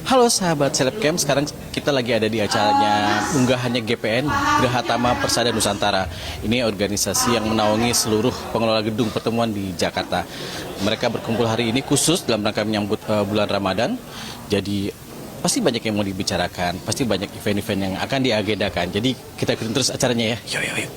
Halo sahabat Selebcam, sekarang kita lagi ada di acaranya unggahannya GPN, Grahatama Persada Nusantara. Ini organisasi yang menaungi seluruh pengelola gedung pertemuan di Jakarta. Mereka berkumpul hari ini khusus dalam rangka menyambut bulan Ramadan. Jadi pasti banyak yang mau dibicarakan, pasti banyak event-event yang akan diagendakan. Jadi kita ikutin terus acaranya ya. Yuk.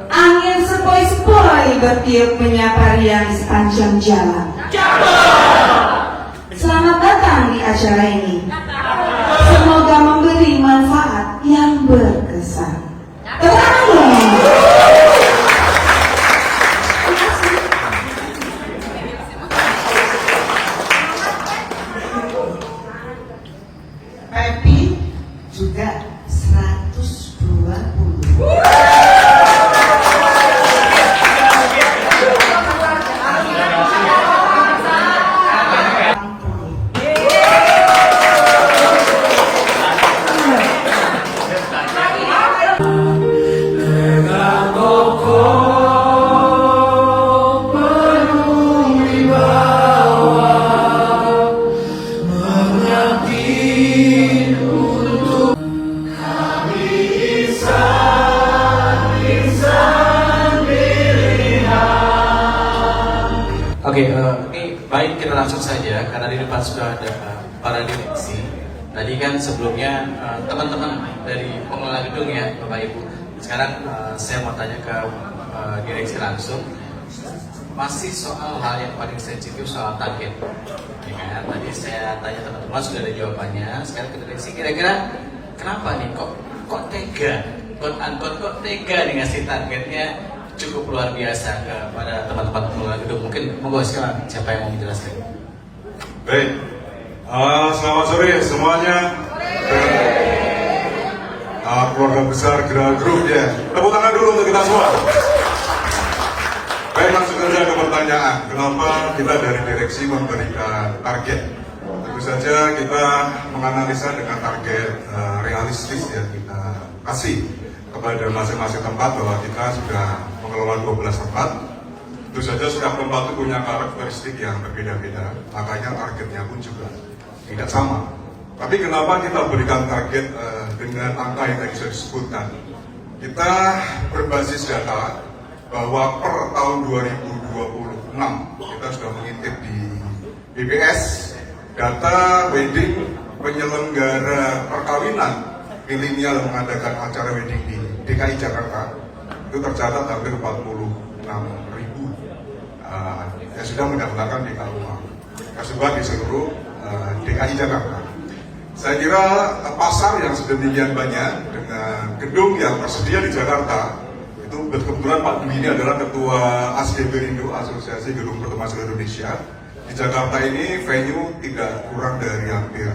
Angin sepoi-sepoi bertiup menyapa riang di sepanjang jalan. Selamat datang di acara ini. Semoga memberi manfaat yang berkesan. Tepuk tangan dong. Happy juga 120. Oke, ini baik kita langsung saja karena di depan sudah ada para direksi. Tadi kan sebelumnya teman-teman dari pengelola gedung ya, Bapak Ibu. Sekarang saya mau tanya ke direksi langsung. Masih soal hal yang paling sensitif soal target. Ya kan? Tadi saya tanya teman-teman sudah ada jawabannya. Sekarang ke direksi, kira-kira kenapa nih kok tega? Kok tega nih ngasih targetnya cukup luar biasa kepada teman-teman pengelola gedung. Mungkin monggo sekarang siapa yang mau menjelaskan? Baik, selamat sore semuanya. Keluarga besar Geraha Group ya. Tepuk tangan dulu untuk kita semua. Baik, langsung saja ke pertanyaan. Kenapa kita dari direksi memberikan target? Tentu saja kita menganalisa dengan target realistis yang kita kasih kepada masing-masing tempat, bahwa kita sudah mengelola 12 tempat. Tentu saja setiap tempat itu punya karakteristik yang berbeda-beda, makanya targetnya pun juga tidak sama. Tapi kenapa kita berikan target dengan angka yang tadi sudah disebutkan? Kita berbasis data bahwa per tahun 2026 kita sudah mengintip di BPS data wedding penyelenggara perkawinan milenial mengadakan acara wedding di DKI Jakarta itu tercatat hampir 46.000 yang sudah mendaftarkan di KUA tersebar di seluruh DKI Jakarta. Saya kira pasar yang sedemikian banyak dengan gedung yang tersedia di Jakarta itu, kebetulan Pak Dwi ini adalah Ketua ASDPRindo, Asosiasi Gedung Pertemuan Seluruh Indonesia. Di Jakarta ini venue tidak kurang dari hampir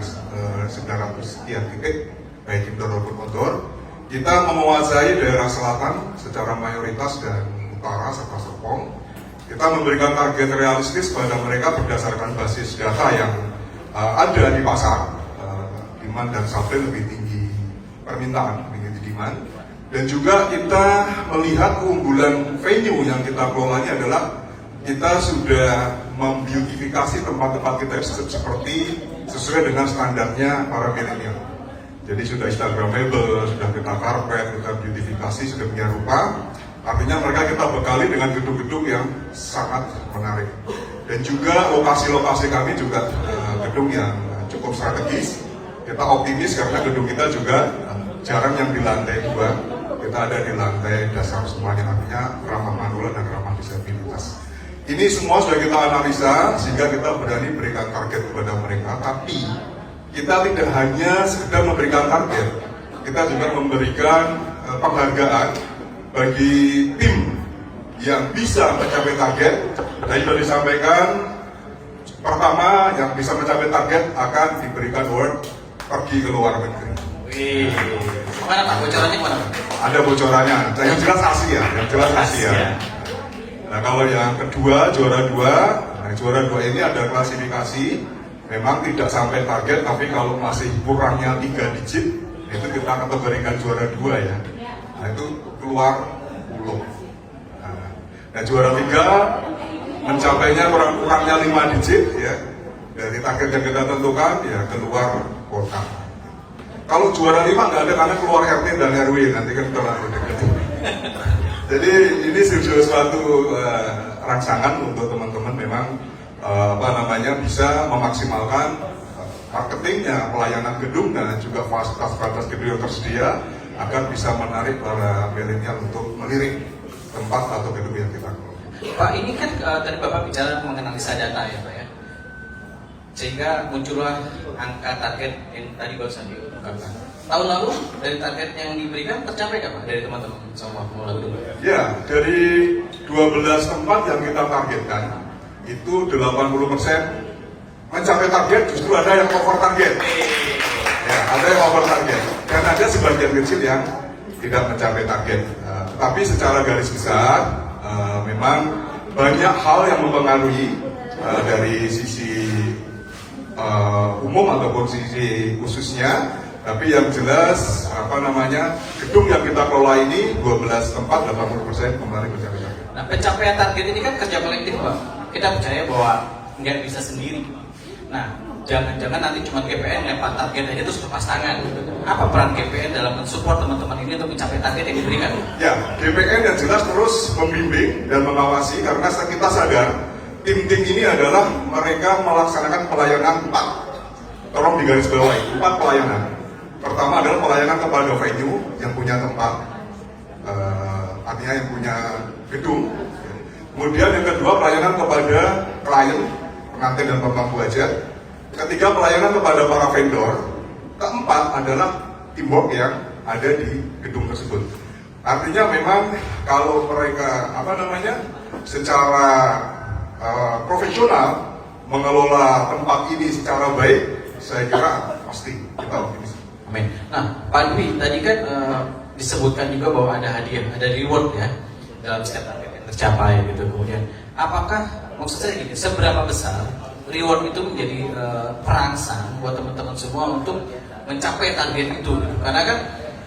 900 sekian titik, baik indoor maupun outdoor. Kita menguasai daerah selatan secara mayoritas dan utara serta Serpong. Kita memberikan target realistis pada mereka berdasarkan basis data yang ada di pasar. Demand dan supply lebih tinggi permintaan, lebih tinggi demand. Dan juga kita melihat keunggulan venue yang kita kelolanya adalah kita sudah membeautifikasi tempat-tempat kita seperti sesuai dengan standarnya para milenial. Jadi sudah instagramable, sudah kita karpet, kita beautifikasi, sudah punya rupa. Artinya mereka kita bekali dengan gedung-gedung yang sangat menarik. Dan juga lokasi-lokasi kami juga gedung yang cukup strategis. Kita optimis karena gedung kita juga jarang yang di lantai 2. Kita ada di lantai dasar semuanya, artinya ramah manula dan ramah disabilitas. Ini semua sudah kita analisa sehingga kita berani berikan target kepada mereka. Tapi kita tidak hanya sekedar memberikan target, kita juga memberikan penghargaan bagi tim yang bisa mencapai target. Tadi sudah disampaikan, pertama yang bisa mencapai target akan diberikan award pergi ke luar negeri. Wih, mana Pak bocorannya mana? Ada bocorannya, yang jelas Asia, yang jelas Asia. Nah kalau yang kedua, juara 2, nah juara 2 ini ada klasifikasi, memang tidak sampai target, tapi kalau masih kurangnya 3 digit, itu kita kategorikan juara 2 ya. Nah itu keluar 10. Nah juara 3, mencapainya kurangnya 5 digit ya, dari target yang kita tentukan ya keluar kota. Kalau juara 5 nggak ada karena keluar RT dan RW, nanti kan terlalu dekat. Jadi ini sudah suatu rangsangan untuk teman-teman memang bisa memaksimalkan marketingnya, pelayanan gedung dan juga fasilitas gedung yang tersedia agar bisa menarik para milenial untuk melirik tempat atau gedung yang kita kelola. Pak, ini kan tadi Bapak bicara menganalisa data ya Pak ya, sehingga muncullah angka target yang tadi barusan diungkapkan. Tahun lalu dari target yang diberikan tercapai nggak Pak dari teman-teman sama pengelola gedung? Ya, dari 12 tempat yang kita targetkan itu 80% mencapai target, justru ada yang over target. Ya, ada yang over target. Dan ada sebagian kecil yang tidak mencapai target. Tapi secara garis besar memang banyak hal yang mempengaruhi dari sisi umum ataupun sisi khususnya. Tapi yang jelas gedung yang kita kelola ini 12 tempat 80% kembali mencapai target. Nah, pencapaian target ini kan kerja kolektif Pak. Kita percaya bahwa nggak bisa sendiri. Nah, jangan-jangan nanti cuma GPN lempar target aja terus lepas tangan. Apa peran GPN dalam mensupport teman-teman ini untuk mencapai target yang diberikan? Ya, GPN yang jelas terus membimbing dan mengawasi karena kita sadar tim-tim ini adalah mereka melaksanakan pelayanan 4. Tolong digarisbawahi, 4 pelayanan. Pertama adalah pelayanan kepada venue yang punya tempat, artinya yang punya gedung. Kemudian yang kedua pelayanan kepada klien, pengantin dan pemangku hajat. Ketiga pelayanan kepada para vendor. Keempat adalah teamwork yang ada di gedung tersebut. Artinya memang kalau mereka secara profesional mengelola tempat ini secara baik, saya kira pasti kita optimis. Amin. Nah, Pak Dwi, tadi kan disebutkan juga bahwa ada hadiah, ada reward ya dalam setiap target yang tercapai gitu. Kemudian, apakah maksud saya gini, seberapa besar reward itu menjadi perangsang buat teman-teman semua untuk mencapai target itu? Gitu. Karena kan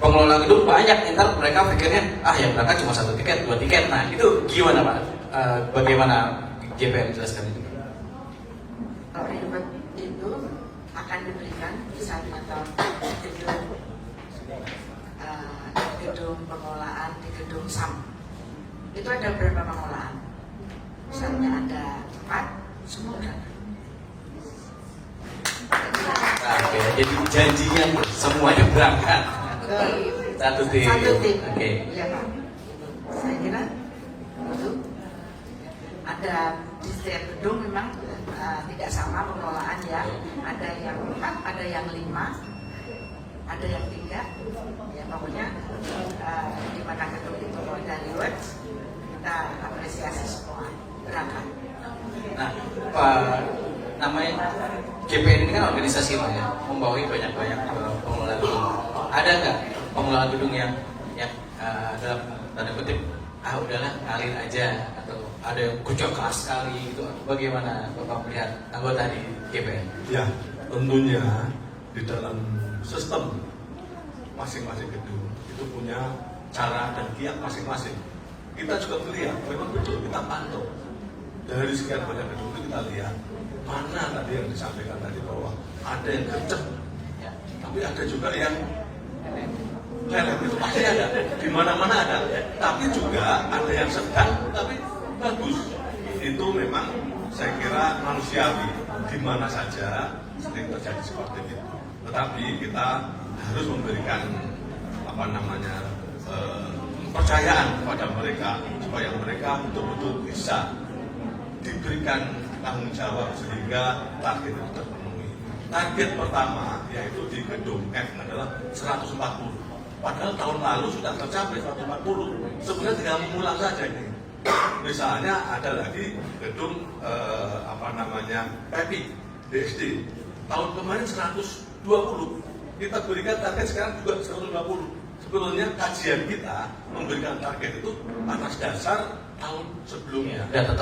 pengelola gedung banyak, entar mereka pikirnya yang berangkat cuma 1 tiket, 2 tiket. Nah, itu gimana Pak? Bagaimana GPN menjelaskan itu? Reward itu akan diberikan misalnya gedung pengelolaan di gedung SAM itu ada beberapa pengelolaan, misalnya ada 4, semua udah. Oke, jadi janjinya semuanya berangkat. Satu tim. Oke. Iya Pak. Saya kira itu ada di setiap gedung memang tidak sama pengelolaan ya. Ada yang 4, ada yang 5, ada yang 3. Ya pokoknya di mana gedung itu ada reward, kita apresiasi semua berangkat. Nah, Pak, namanya GPN ini kan organisasi Pak ya, membawahi banyak-banyak pengelola gedung. Ada nggak pengelola gedung yang dalam tanda kutip udahlah ngalir aja, atau ada yang kerja keras sekali gitu? Bagaimana Bapak melihat anggota di GPN? Ya, tentunya di dalam sistem masing-masing gedung itu punya cara dan kiat masing-masing. Kita juga melihat, memang betul kita pantau dari sekian banyak gedung itu kita lihat mana tadi yang disampaikan tadi bahwa ada yang gercep, ya, tapi ada juga yang leleh, itu pasti ada, di mana-mana ada. Tapi juga ada yang sedang, tapi bagus. Itu memang saya kira manusiawi, di mana saja sering terjadi seperti itu. Tetapi kita harus memberikan kepercayaan kepada mereka supaya mereka betul-betul bisa diberikan tanggung jawab sehingga target itu terpenuhi. Target pertama yaitu di gedung F adalah 140. Padahal tahun lalu sudah tercapai 140. Sebenarnya tinggal mengulang saja ini. Misalnya ada lagi gedung PEPI DSD. Tahun kemarin 120. Kita berikan target sekarang juga 120. sebetulnya kajian kita memberikan target itu atas dasar tahun sebelumnya. Data